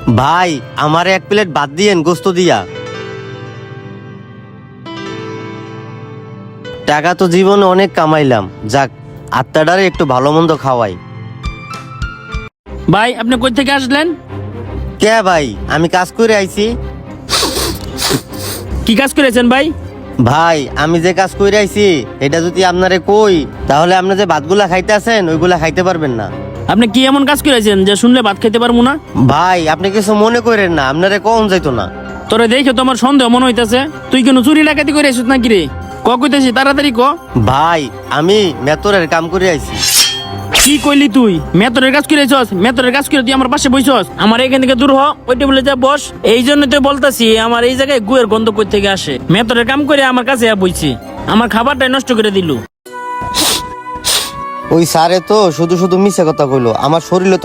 ভাই আমারে 1 প্লেট ভাত দিয়েন গোস্ত দিয়া। টাকা তো জীবনে অনেক কামাইলাম, যাক আত্মাটারে একটু ভালো মন্দ খাওয়াই। ভাই আপনি কই থেকে আসলেন? কে ভাই, আমি কাজ করে আইছি। কি কাজ করেছেন ভাই? ভাই আমি যে কাজ করে আইছি এটা যদি আপনারে কই তাহলে আপনি যে ভাতগুলা খাইতে আছেন ওইগুলা খাইতে পারবেন না। আপনি কি এমন কাজ করেছেন যে শুনলে ভাত খেতে পারবো না? ভাই আপনি কিছু মনে করেন না, আপনারে কখন যাইতো না। তোরে দেখে তো আমার সন্দেহ মনে হইতেছে, তুই কেন চুরি ডাকাতি করে আসিস নাকি রে? কইতেছি তাড়াতাড়ি ক। ভাই আমি মেতরের কাম করে আইছি। কি কইলি তুই? মেতরের কাজ করেছস? মেতরের কাজ করে তুই আমার পাশে বইছস? আমার এখান থেকে দূর হ, ওই টেবিলে যা বস। এই জন্য তো বলতাছি আমার এই জায়গায় গুয়ের গন্ধ কই থেকে আসে। মেতরের কাম করে আমার কাছে বইছি, আমার খাবারটাই নষ্ট করে দিল। ওই স্যারে তো শুধু শুধু মিছে কথা কইলো, আমার শরীরে